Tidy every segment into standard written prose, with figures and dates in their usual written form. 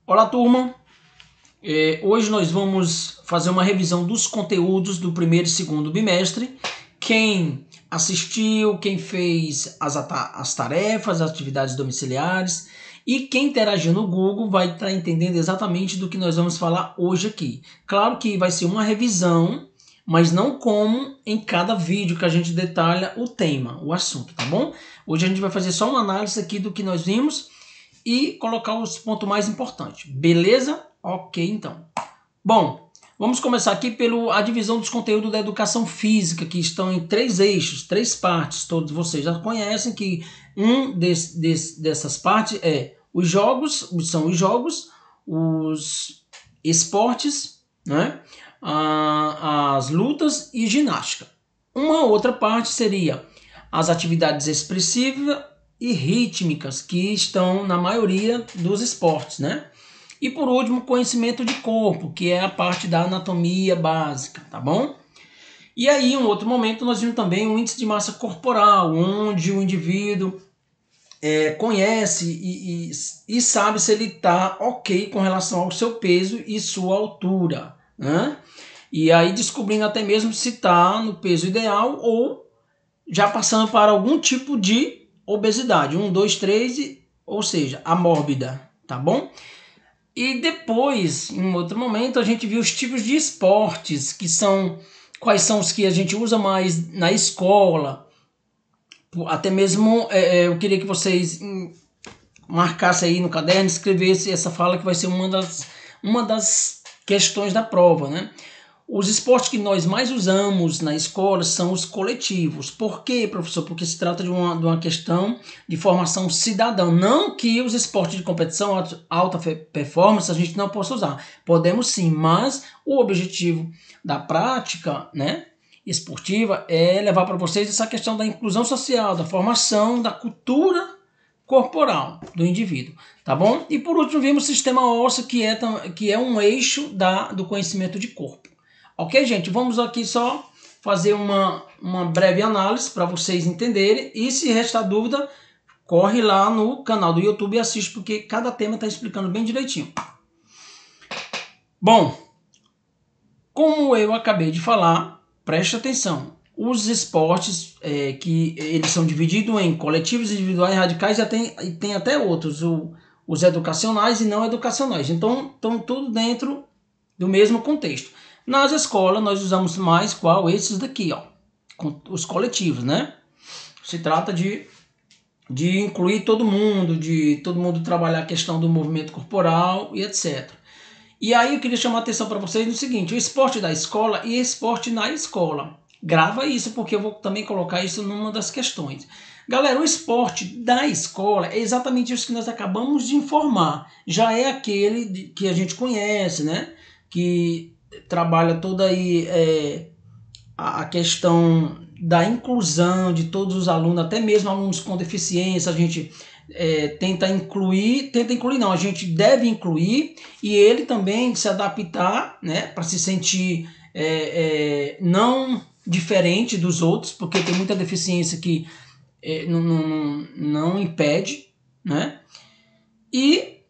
Olá, turma! Hoje nós vamos fazer uma revisão dos conteúdos do primeiro e segundo bimestre. Quem assistiu, quem fez as tarefas, as atividades domiciliares e quem interagiu no Google vai estar entendendo exatamente do que nós vamos falar hoje aqui. Claro que vai ser uma revisão, mas não como em cada vídeo que a gente detalha o tema, o assunto, tá bom? Hoje a gente vai fazer só uma análise aqui do que nós vimos e colocar os pontos mais importantes, beleza? Ok, então. Bom, vamos começar aqui pela divisão dos conteúdos da educação física, que estão em 3 eixos, 3 partes. Todos vocês já conhecem que dessas partes são os jogos, os esportes, né? As lutas e ginástica. Uma outra parte seria as atividades expressivas e rítmicas, que estão na maioria dos esportes, né? E por último, conhecimento de corpo, que é a parte da anatomia básica, tá bom? E aí, em um outro momento, nós vimos também o índice de massa corporal, onde o indivíduo conhece e sabe se ele está ok com relação ao seu peso e sua altura, né? E aí descobrindo até mesmo se está no peso ideal ou já passando para algum tipo de obesidade, 1, 2, 3, ou seja, a mórbida, tá bom? E depois, em um outro momento, a gente viu os tipos de esportes, quais são os que a gente usa mais na escola. Até mesmo eu queria que vocês marcassem aí no caderno, escrevessem essa fala que vai ser uma das questões da prova, né? Os esportes que nós mais usamos na escola são os coletivos. Por quê, professor? Porque se trata de uma questão de formação cidadã. Não que os esportes de competição, alta performance, a gente não possa usar. Podemos sim, mas o objetivo da prática, né, esportiva é levar para vocês essa questão da inclusão social, da formação, da cultura corporal do indivíduo, tá bom? E por último vimos o sistema ósseo, que é um eixo do conhecimento de corpo. Ok, gente? Vamos aqui só fazer uma breve análise para vocês entenderem. E se restar dúvida, corre lá no canal do YouTube e assiste, porque cada tema está explicando bem direitinho. Bom, como eu acabei de falar, preste atenção. Os esportes, que eles são divididos em coletivos, individuais, radicais e tem até outros, os educacionais e não educacionais. Então, estão tudo dentro do mesmo contexto. Nas escolas, nós usamos mais esses daqui, ó, os coletivos, né? Se trata de incluir todo mundo, de todo mundo trabalhar a questão do movimento corporal e etc. E aí eu queria chamar a atenção para vocês no seguinte: o esporte da escola e esporte na escola. Grava isso, porque eu vou também colocar isso numa das questões. Galera, o esporte da escola é exatamente isso que nós acabamos de informar. Já é aquele que a gente conhece, né? Que trabalha toda aí a questão da inclusão de todos os alunos, até mesmo alunos com deficiência. A gente tenta incluir não, a gente deve incluir e ele também se adaptar, né, para se sentir não diferente dos outros, porque tem muita deficiência que não impede, né? E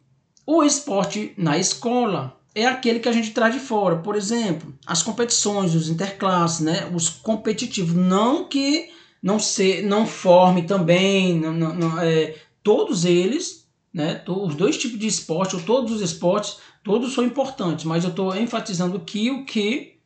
o esporte na escola é aquele que a gente traz de fora. Por exemplo, as competições, os interclasses, né? Os competitivos. Não que não forme também, todos eles, né? Os dois tipos de esporte, ou todos os esportes, todos são importantes, mas eu estou enfatizando o que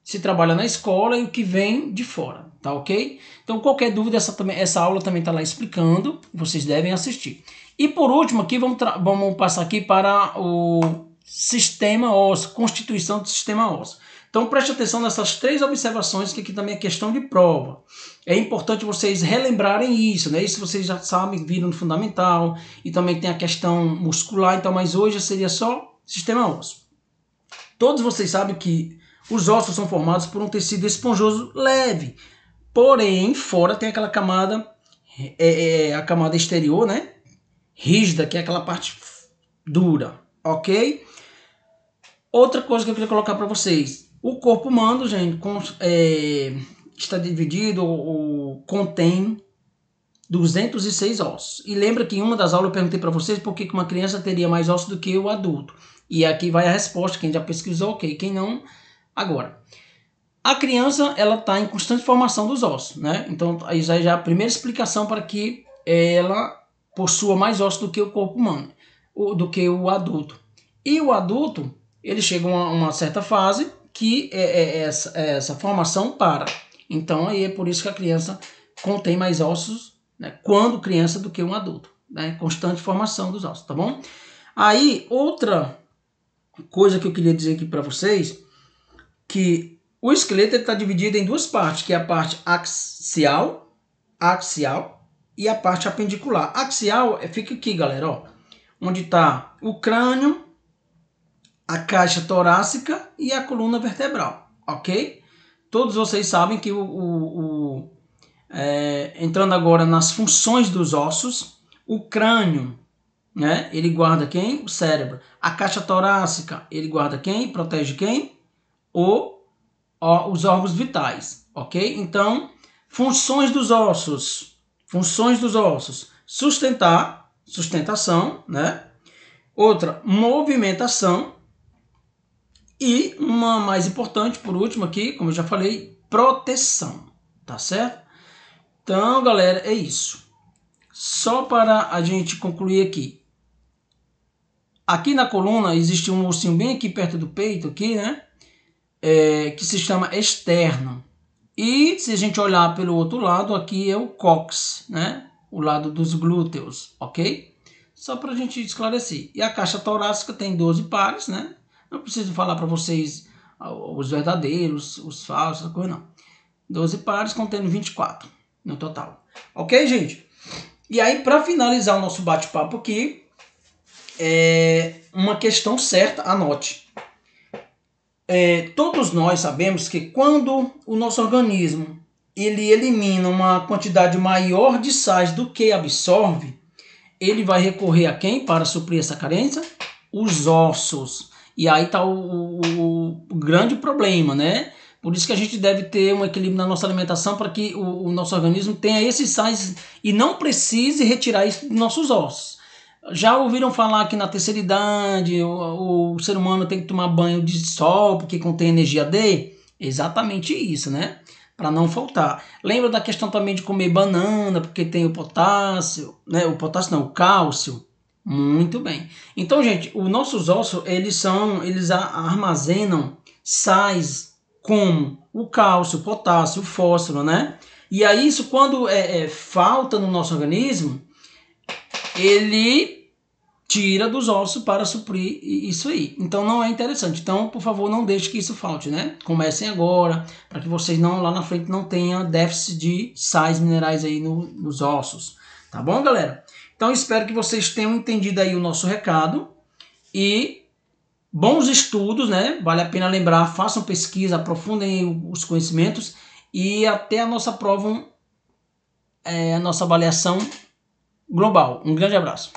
se trabalha na escola e o que vem de fora, tá ok? Então, qualquer dúvida, essa aula também está lá explicando, vocês devem assistir. E por último, aqui vamos passar aqui para o sistema ósseo, constituição do sistema ósseo. Então preste atenção nessas 3 observações, que aqui também é questão de prova. É importante vocês relembrarem isso, né? Isso vocês já sabem, viram no fundamental, e também tem a questão muscular, então, mas hoje seria só sistema ósseo. Todos vocês sabem que os ossos são formados por um tecido esponjoso leve, porém fora tem aquela camada, a camada exterior, né? Rígida, que é aquela parte dura, ok? Outra coisa que eu queria colocar para vocês: o corpo humano, gente, está dividido ou contém 206 ossos. E lembra que em uma das aulas eu perguntei para vocês por que uma criança teria mais ossos do que o adulto. E aqui vai a resposta, quem já pesquisou, ok, quem não, agora. A criança, ela está em constante formação dos ossos, né? Então, aí já é a primeira explicação para que ela possua mais ossos do que o corpo humano, do que o adulto. E o adulto, ele chega a uma certa fase que essa formação para. Então, aí é por isso que a criança contém mais ossos, né, quando criança, do que um adulto, né? Constante formação dos ossos, tá bom? Aí, outra coisa que eu queria dizer aqui para vocês, que o esqueleto está dividido em duas partes, que é a parte axial e a parte apendicular. Axial fica aqui, galera, ó, onde está o crânio, a caixa torácica e a coluna vertebral, ok? Todos vocês sabem que entrando agora nas funções dos ossos, o crânio, né, ele guarda quem? O cérebro. A caixa torácica, ele guarda quem? Protege quem? Os órgãos vitais, ok? Então, funções dos ossos, sustentação, né? Outra, movimentação, e uma mais importante, por último aqui, como eu já falei, proteção, tá certo? Então, galera, é isso. Só para a gente concluir aqui. Aqui na coluna existe um ossinho bem aqui perto do peito, aqui, né? Que se chama externo. E se a gente olhar pelo outro lado, aqui é o cóccix, né? O lado dos glúteos, ok? Só para a gente esclarecer. E a caixa torácica tem 12 pares, né? Não preciso falar para vocês os verdadeiros, os falsos, coisa não. 12 pares contendo 24 no total. Ok, gente? E aí, para finalizar o nosso bate-papo aqui, uma questão certa, anote. Todos nós sabemos que quando o nosso organismo ele elimina uma quantidade maior de sais do que absorve, ele vai recorrer a quem para suprir essa carência? Os ossos. E aí está o grande problema, né? Por isso que a gente deve ter um equilíbrio na nossa alimentação para que o nosso organismo tenha esses sais e não precise retirar isso dos nossos ossos. Já ouviram falar que na terceira idade o ser humano tem que tomar banho de sol porque contém energia D? Exatamente isso, né? Para não faltar. Lembra da questão também de comer banana porque tem o potássio, né? O potássio não, o cálcio. Muito bem. Então, gente, os nossos ossos, eles armazenam sais como o cálcio, o potássio, o fósforo, né? E aí isso quando falta no nosso organismo, ele tira dos ossos para suprir isso aí. Então não é interessante. Então, por favor, não deixe que isso falte, né? Comecem agora, para que vocês não lá na frente não tenham déficit de sais minerais aí nos ossos. Tá bom, galera? Então, espero que vocês tenham entendido aí o nosso recado. E bons estudos, né? Vale a pena lembrar, façam pesquisa, aprofundem os conhecimentos. E até a nossa prova, a nossa avaliação global. Um grande abraço.